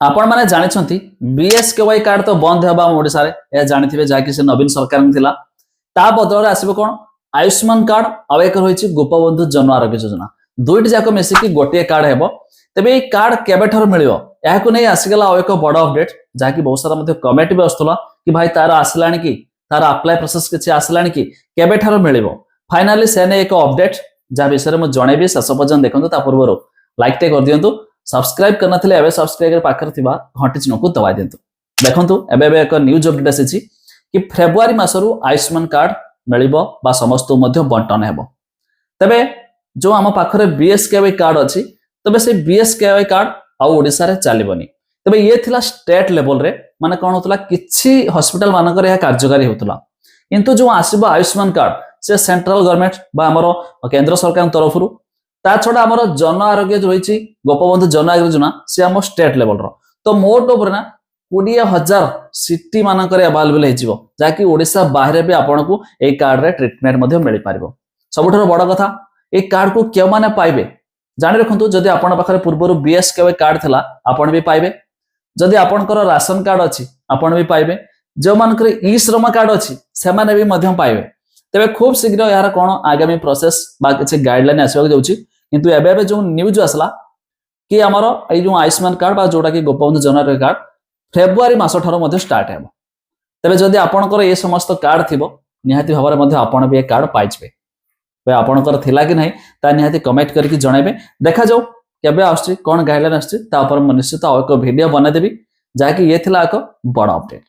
आपण माने जानिछंती BSKY card तो बंद हेबा ओडिसा रे ए जानिथिबे जाकि से नवीन सरकार थिला ता बदल रे आसीबो कोन आयुष्मान कार्ड आ एक रहिछि गोपबंधु जन आरोग्य योजना दुईट जाक मिसी कि गोटे कार्ड हेबो तबे ए कार्ड केबे ठर मिलियो याकु नै आसीगला आ एक बड़ अपडेट जाकि बहुत सारा मध्ये कमेंट भी आस्तला कि भाई तार आसलानी कि तार अप्लाई प्रोसेस किछि आसलानी कि केबे ठर मिलियो फाइनली से ने एक अपडेट जा विषय में जणेबी शेष पर्यंत देखंतु ता पूर्व लाइक टे कर दियंतु सब्सक्राइब करना थिले एबे सब्सक्राइब पाखर थिबा घंटी चिन्ह को दबाइ दियंतु देखंतु एबे एक न्यूज अपडेट आसीछि कि फेब्रुआरी मासरु आयुष्मान कार्ड मिलिबो बा समस्त मध्ये बंटन हेबो तबे जो आम पाखरे बीएसकेवाई कार्ड अछि तबे से बीएसकेवाई कार्ड आ ओडिसा रे चलीबनी तबे ये थिला स्टेट लेवल रे माने कोन होतला किछि हॉस्पिटल मानकर या कार्यकारी होतला किंतु जो आसीबो आयुष्मान कार्ड से सेंट्रल गवर्नमेंट बा हमरो केंद्र सरकार तरफ रु ता छडा हमरो जन आरोग्य जो रहिछि गोपबंधु जन आरोग्य योजना से हम स्टेट लेवल रो तो मोट ऊपर ना 20,000 सिटी मानकर अवेलेबल हेजिवो जाकि ओडिसा बाहर भी आपन को ए कार्ड रे ट्रीटमेंट मध्ये मिल पारिबो सबठरो बड़ कथा ए कार्ड को केउ माने पाइबे जानि रखंतु जदि आपन पाखरे पूर्वरु बीएसकेवाई कार्ड थिला आपन भी पाइबे जदि आपनकर राशन कार्ड अछि आपन भी पाइबे जो मानकर ई श्रम कार्ड अछि से माने भी मध्यम पाइबे तबे खूब शीघ्र यार कोन आगामी प्रोसेस बा किछि गाइडलाइन आसीबा जाउछि किंतु एबे जो न्यूज आसला कि हमर ए जो आयुष्मान कार्ड बा जोटा कि गोपबंधु जन आरोग्य कार्ड फेब्रुआरी मास ठारो मध्ये स्टार्ट हेबो तबे जदि आपनकर ए समस्त कार्ड थिबो निहाती भाबरे मध्ये आपन भी ए कार्ड पाइछबे बे आपनकर थिला कि नै ता निहाती कमेंट करके जणाइबे देखा जाऊ केबे आछी कोन गाइडलाइन आछी ता पर निश्चित एक वीडियो बना देबी जाकि ये थिला एक बड़ अपडेट।